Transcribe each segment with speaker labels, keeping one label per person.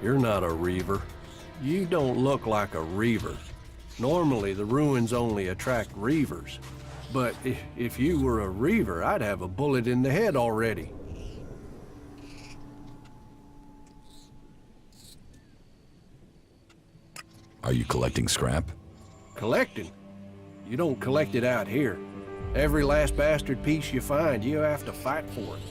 Speaker 1: You're not a reaver. You don't look like a reaver. Normally, the ruins only attract reavers. But if you were a reaver, I'd have a bullet in the head already.
Speaker 2: Are you collecting scrap?
Speaker 1: Collecting? You don't collect it out here. Every last bastard piece you find, you have to fight for it.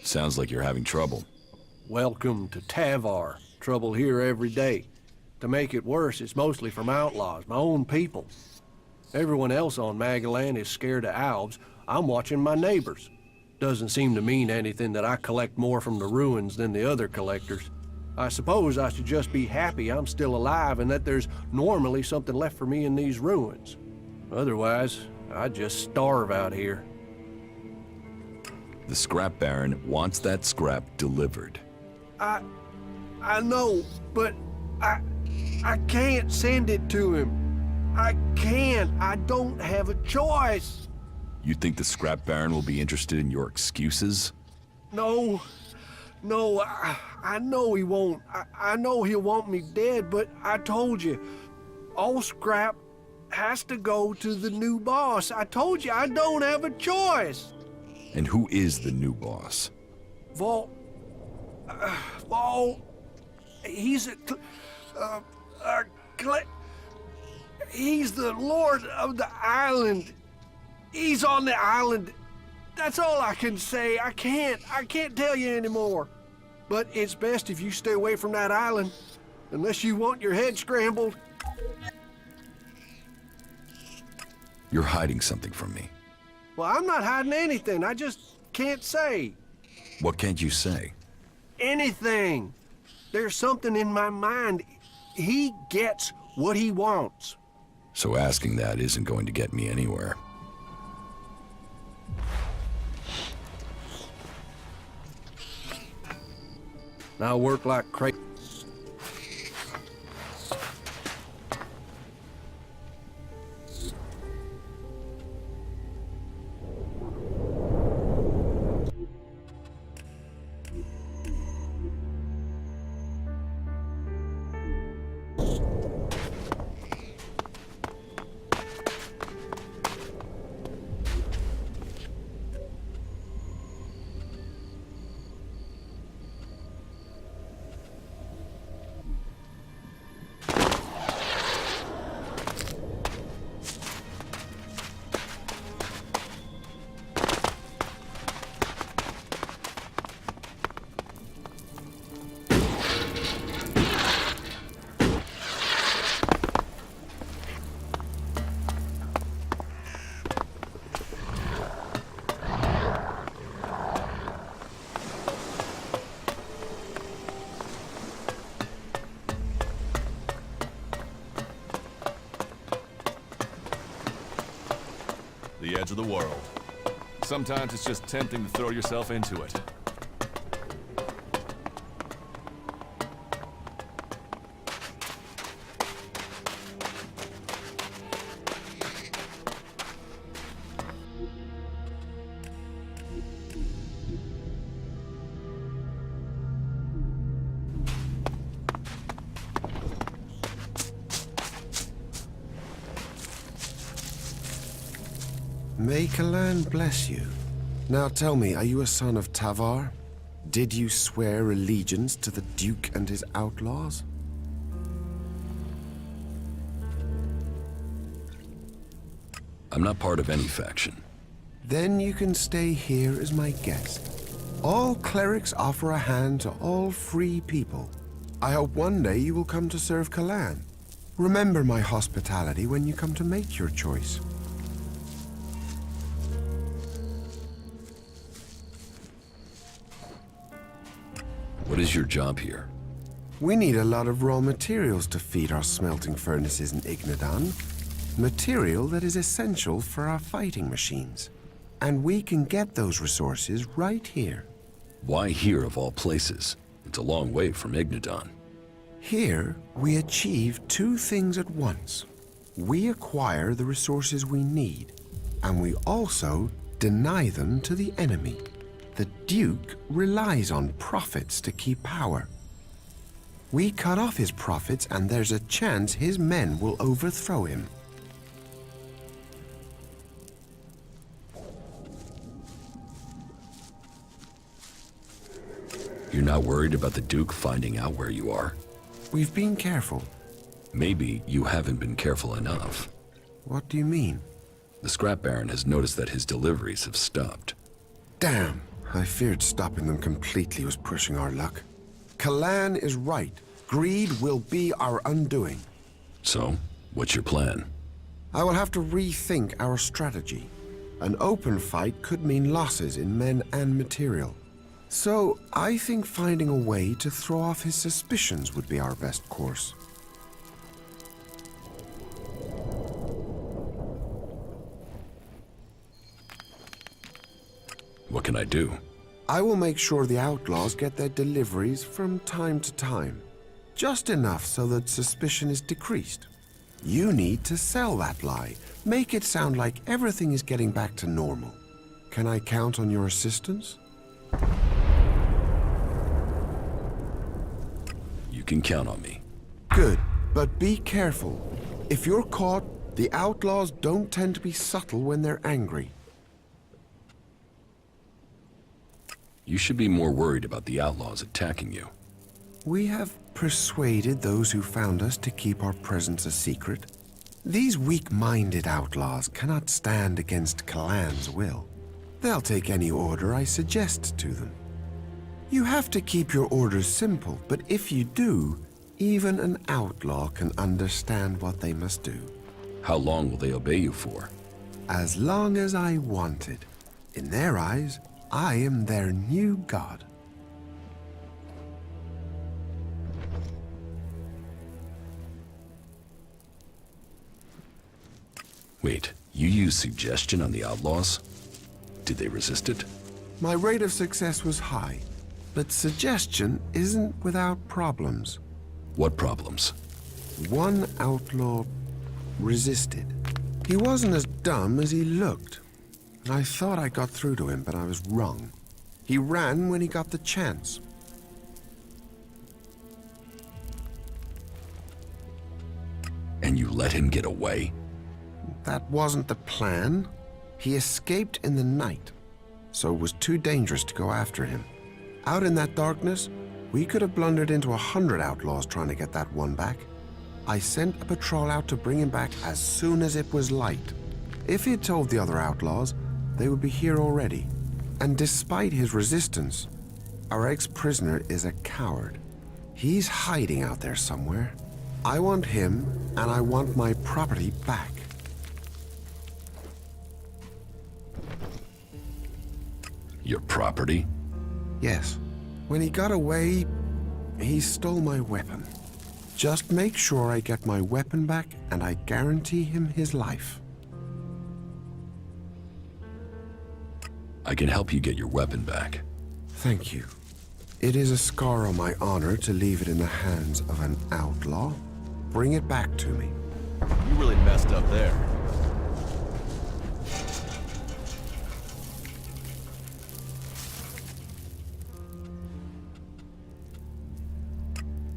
Speaker 2: Sounds like you're having trouble.
Speaker 1: Welcome to Tavar. Trouble here every day. To make it worse, it's mostly from outlaws, my own people. Everyone else on Magalan is scared of Alves. I'm watching my neighbors. Doesn't seem to mean anything that I collect more from the ruins than the other collectors. I suppose I should just be happy I'm still alive and that there's normally something left for me in these ruins. Otherwise, I'd just starve out here.
Speaker 2: The scrap baron wants that scrap delivered.
Speaker 1: I know, but I can't send it to him. I can't. I don't have a choice.
Speaker 2: You think the scrap baron will be interested in your excuses?
Speaker 1: No, I know he won't. I know he'll want me dead, but I told you, all scrap has to go to the new boss. I told you, I don't have a choice.
Speaker 2: And who is the new boss?
Speaker 1: Vol, he's he's the lord of the island. He's on the island. That's all I can say. I can't tell you anymore. But it's best if you stay away from that island, unless you want your head scrambled.
Speaker 2: You're hiding something from me.
Speaker 1: Well, I'm not hiding anything. I just can't say.
Speaker 2: What can't you say?
Speaker 1: Anything. There's something in my mind. He gets what he wants.
Speaker 2: So asking that isn't going to get me anywhere.
Speaker 1: I work like crazy.
Speaker 3: The edge of the world. Sometimes it's just tempting to throw yourself into it.
Speaker 4: May Kalan bless you. Now tell me, are you a son of Tavar? Did you swear allegiance to the Duke and his outlaws?
Speaker 2: I'm not part of any faction.
Speaker 4: Then you can stay here as my guest. All clerics offer a hand to all free people. I hope one day you will come to serve Kalan. Remember my hospitality when you come to make your choice.
Speaker 2: What is your job here?
Speaker 4: We need a lot of raw materials to feed our smelting furnaces in Ignadan. Material that is essential for our fighting machines. And we can get those resources right here.
Speaker 2: Why here of all places? It's a long way from Ignadan.
Speaker 4: Here, we achieve two things at once. We acquire the resources we need, and we also deny them to the enemy. The Duke relies on profits to keep power. We cut off his profits, and there's a chance his men will overthrow him.
Speaker 2: You're not worried about the Duke finding out where you are?
Speaker 4: We've been careful.
Speaker 2: Maybe you haven't been careful enough.
Speaker 4: What do you mean?
Speaker 2: The Scrap Baron has noticed that his deliveries have stopped.
Speaker 4: Damn, I feared stopping them completely was pushing our luck. Kalan is right. Greed will be our undoing.
Speaker 2: So, what's your plan?
Speaker 4: I will have to rethink our strategy. An open fight could mean losses in men and material. So, I think finding a way to throw off his suspicions would be our best course.
Speaker 2: What can I do?
Speaker 4: I will make sure the outlaws get their deliveries from time to time. Just enough so that suspicion is decreased. You need to sell that lie. Make it sound like everything is getting back to normal. Can I count on your assistance?
Speaker 2: You can count on me.
Speaker 4: Good, but be careful. If you're caught, the outlaws don't tend to be subtle when they're angry.
Speaker 2: You should be more worried about the outlaws attacking you.
Speaker 4: We have persuaded those who found us to keep our presence a secret. These weak-minded outlaws cannot stand against Kalan's will. They'll take any order I suggest to them. You have to keep your orders simple, but if you do, even an outlaw can understand what they must do.
Speaker 2: How long will they obey you for?
Speaker 4: As long as I want it. In their eyes, I am their new god.
Speaker 2: Wait, you used suggestion on the outlaws? Did they resist it?
Speaker 4: My rate of success was high, but suggestion isn't without problems.
Speaker 2: What problems?
Speaker 4: One outlaw resisted. He wasn't as dumb as he looked. I thought I got through to him, but I was wrong. He ran when he got the chance.
Speaker 2: And you let him get away?
Speaker 4: That wasn't the plan. He escaped in the night, so it was too dangerous to go after him. Out in that darkness, we could have blundered into 100 outlaws trying to get that one back. I sent a patrol out to bring him back as soon as it was light. If he'd told the other outlaws, they would be here already. And despite his resistance, our ex-prisoner is a coward. He's hiding out there somewhere. I want him, and I want my property back.
Speaker 2: Your property?
Speaker 4: Yes. When he got away, he stole my weapon. Just make sure I get my weapon back, and I guarantee him his life.
Speaker 2: I can help you get your weapon back.
Speaker 4: Thank you. It is a scar on my honor to leave it in the hands of an outlaw. Bring it back to me.
Speaker 3: You really messed up there.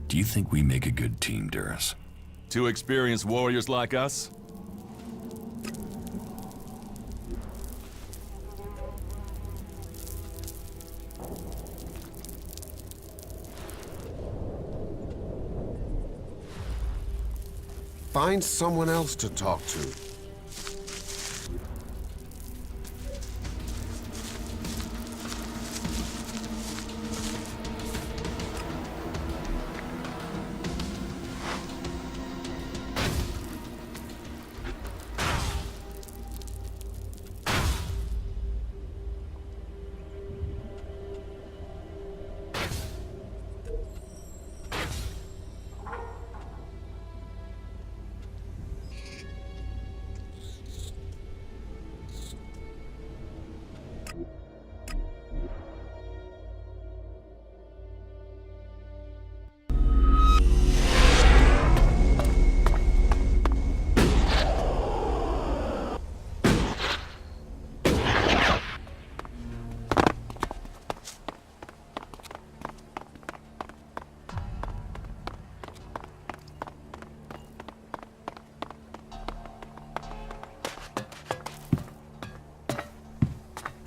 Speaker 2: Do you think we make a good team, Duras?
Speaker 3: Two experienced warriors like us?
Speaker 4: Find someone else to talk to.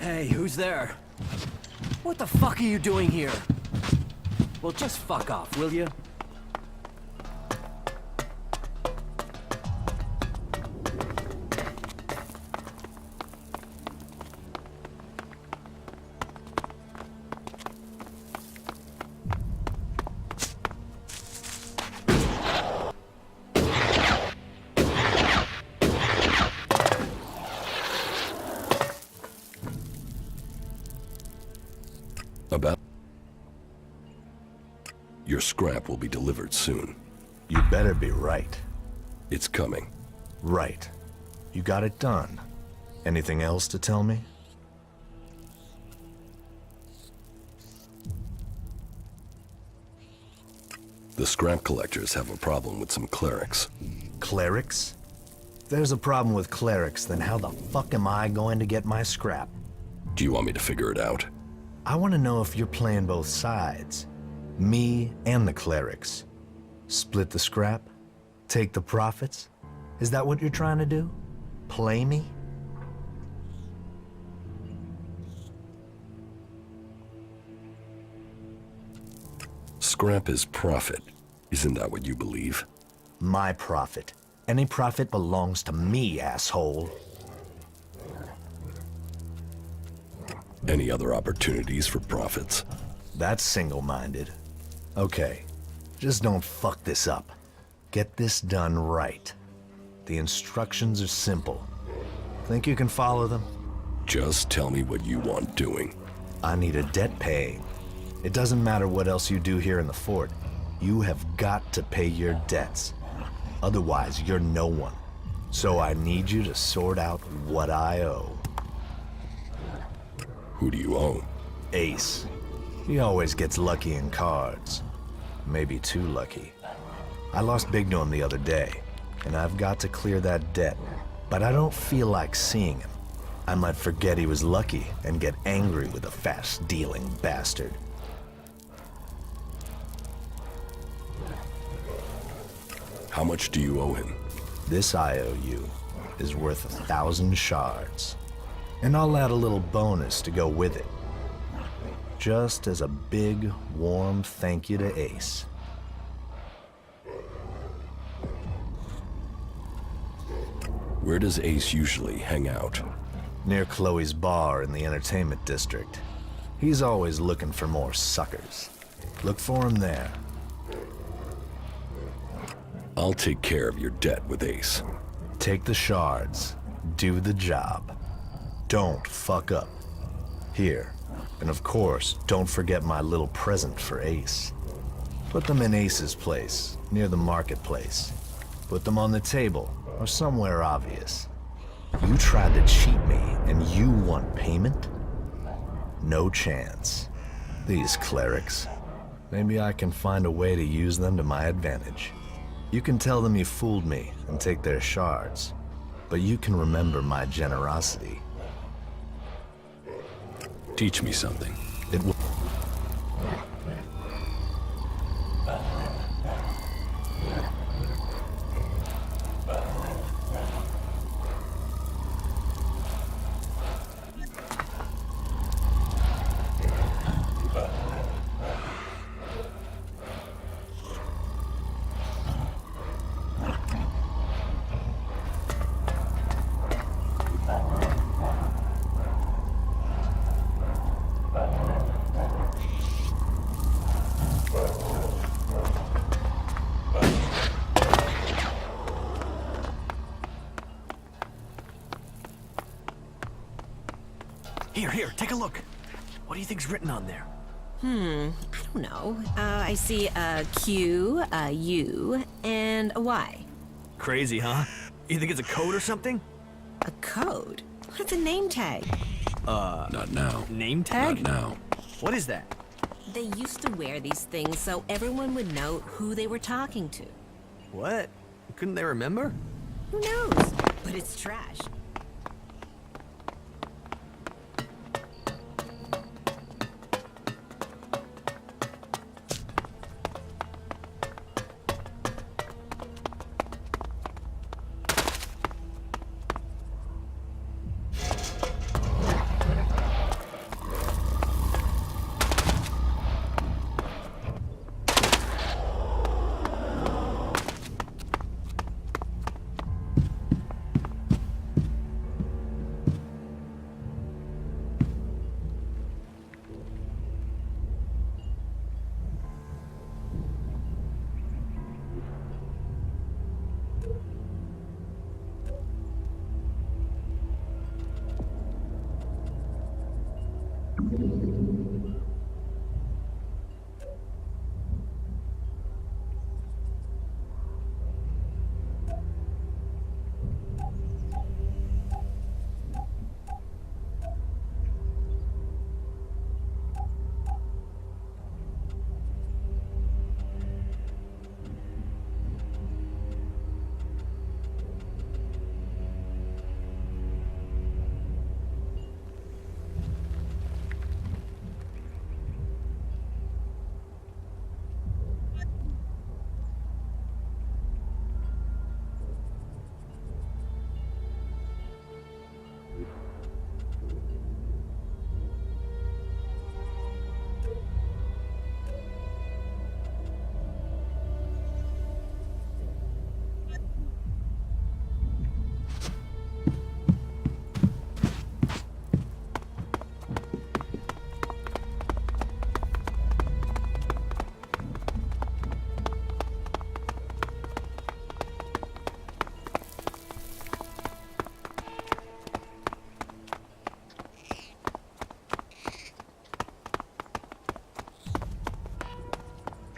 Speaker 5: Hey, who's there? What the fuck are you doing here? Well, just fuck off, will you?
Speaker 2: About... Your scrap will be delivered soon.
Speaker 6: You better be right.
Speaker 2: It's coming.
Speaker 6: Right. You got it done. Anything else to tell me?
Speaker 2: The scrap collectors have a problem with some clerics.
Speaker 6: Clerics? If there's a problem with clerics, then how the fuck am I going to get my scrap?
Speaker 2: Do you want me to figure it out?
Speaker 6: I want to know if you're playing both sides. Me and the clerics. Split the scrap? Take the profits? Is that what you're trying to do? Play me?
Speaker 2: Scrap is profit. Isn't that what you believe?
Speaker 6: My profit. Any profit belongs to me, asshole.
Speaker 2: Any other opportunities for profits?
Speaker 6: That's single-minded. Okay, just don't fuck this up. Get this done right. The instructions are simple. Think you can follow them?
Speaker 2: Just tell me what you want doing.
Speaker 6: I need a debt paying. It doesn't matter what else you do here in the fort. You have got to pay your debts. Otherwise, you're no one. So I need you to sort out what I owe.
Speaker 2: Who do you owe?
Speaker 6: Ace. He always gets lucky in cards. Maybe too lucky. I lost big to him the other day, and I've got to clear that debt. But I don't feel like seeing him. I might forget he was lucky and get angry with a fast-dealing bastard.
Speaker 2: How much do you owe him?
Speaker 6: This IOU is worth 1,000 shards. And I'll add a little bonus to go with it. Just as a big, warm thank you to Ace.
Speaker 2: Where does Ace usually hang out?
Speaker 6: Near Chloe's bar in the entertainment district. He's always looking for more suckers. Look for him there.
Speaker 2: I'll take care of your debt with Ace.
Speaker 6: Take the shards. Do the job. Don't fuck up. Here. And of course, don't forget my little present for Ace. Put them in Ace's place, near the marketplace. Put them on the table, or somewhere obvious. You tried to cheat me, and you want payment? No chance. These clerics. Maybe I can find a way to use them to my advantage. You can tell them you fooled me and take their shards, but you can remember my generosity.
Speaker 2: Teach me something.
Speaker 6: It will.
Speaker 5: Here, take a look. What do you think's written on there?
Speaker 7: I don't know. I see a Q, a U, and a Y.
Speaker 5: Crazy, huh? You think it's a code or something?
Speaker 7: A code? What's a name tag?
Speaker 2: Not now.
Speaker 5: Name tag?
Speaker 2: Not now.
Speaker 5: What is that?
Speaker 7: They used to wear these things so everyone would know who they were talking to.
Speaker 5: What? Couldn't they remember?
Speaker 7: Who knows? But it's trash.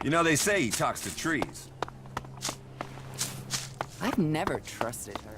Speaker 8: You know, they say he talks to trees.
Speaker 5: I've never trusted her.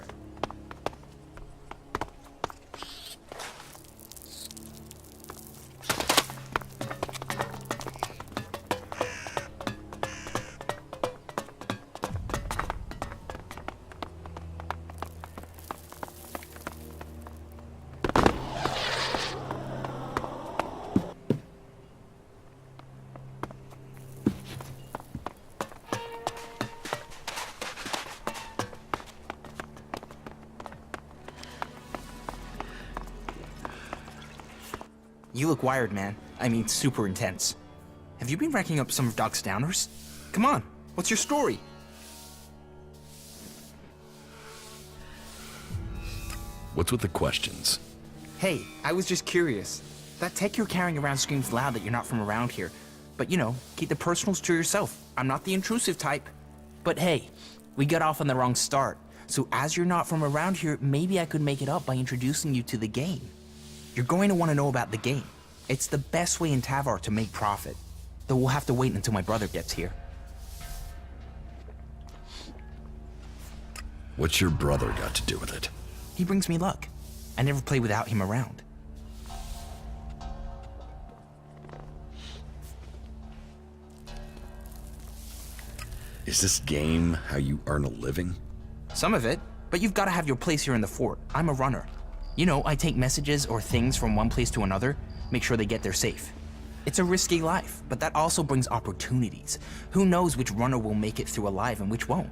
Speaker 9: You look wired, man. I mean, super intense. Have you been racking up some of Doc's downers? Come on, what's your story?
Speaker 2: What's with the questions?
Speaker 9: Hey, I was just curious. That tech you're carrying around screams loud that you're not from around here. But you know, keep the personals to yourself. I'm not the intrusive type. But hey, we got off on the wrong start. So as you're not from around here, maybe I could make it up by introducing you to the game. You're going to want to know about the game. It's the best way in Tavar to make profit. Though we'll have to wait until my brother gets here.
Speaker 2: What's your brother got to do with it?
Speaker 9: He brings me luck. I never play without him around.
Speaker 2: Is this game how you earn a living?
Speaker 9: Some of it, but you've got to have your place here in the fort. I'm a runner. You know, I take messages or things from one place to another, make sure they get there safe. It's a risky life, but that also brings opportunities. Who knows which runner will make it through alive and which won't?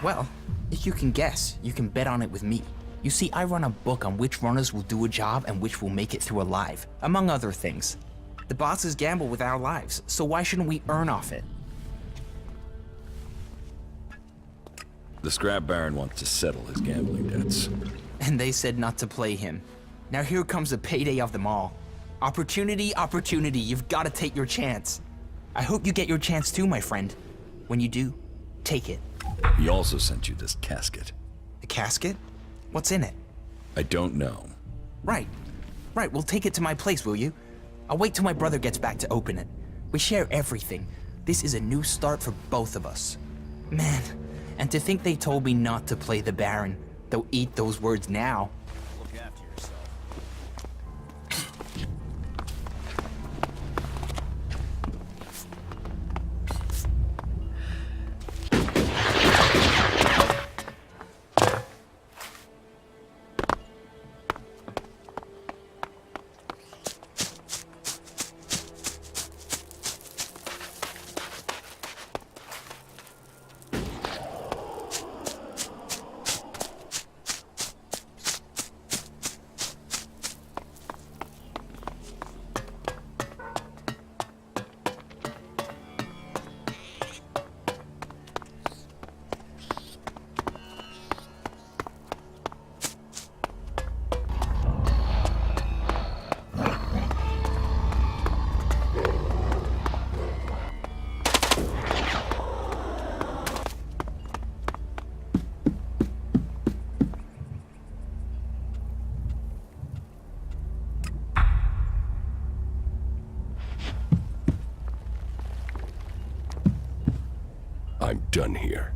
Speaker 9: Well, if you can guess, you can bet on it with me. You see, I run a book on which runners will do a job and which will make it through alive, among other things. The bosses gamble with our lives, so why shouldn't we earn off it?
Speaker 2: The Scrap Baron wants to settle his gambling debts.
Speaker 9: And they said not to play him. Now here comes the payday of them all. Opportunity, opportunity, you've got to take your chance. I hope you get your chance too, my friend. When you do, take it.
Speaker 2: He also sent you this casket.
Speaker 9: A casket? What's in it?
Speaker 2: I don't know.
Speaker 9: Right. Right, well take it to my place, will you? I'll wait till my brother gets back to open it. We share everything. This is a new start for both of us. Man, and to think they told me not to play the Baron. They'll eat those words now.
Speaker 3: Look after yourself.
Speaker 2: I'm done here.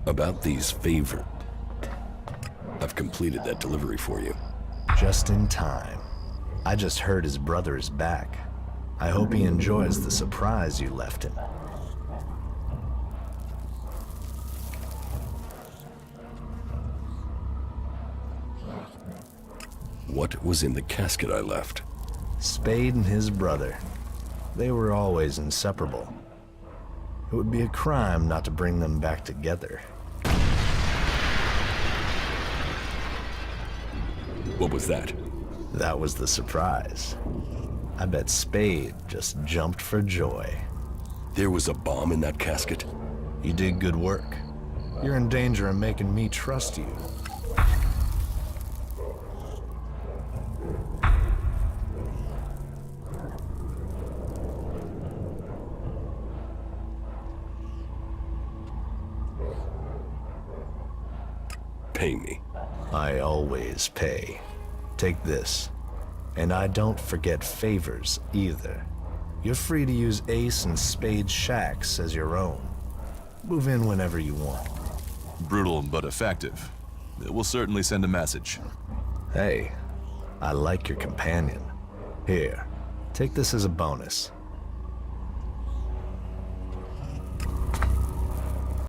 Speaker 2: About these favors. I've completed that delivery for you.
Speaker 6: Just in time. I just heard his brother is back. I hope he enjoys the surprise you left him.
Speaker 2: What was in the casket I left?
Speaker 6: Spade and his brother. They were always inseparable. It would be a crime not to bring them back together.
Speaker 2: What was that?
Speaker 6: That was the surprise. I bet Spade just jumped for joy.
Speaker 2: There was a bomb in that casket.
Speaker 6: You did good work. You're in danger of making me trust you.
Speaker 2: Pay me.
Speaker 6: I always pay. Take this. And I don't forget favors either. You're free to use Ace and Spade's shacks as your own. Move in whenever you want.
Speaker 3: Brutal but effective. It will certainly send a message.
Speaker 6: Hey, I like your companion. Here, take this as a bonus.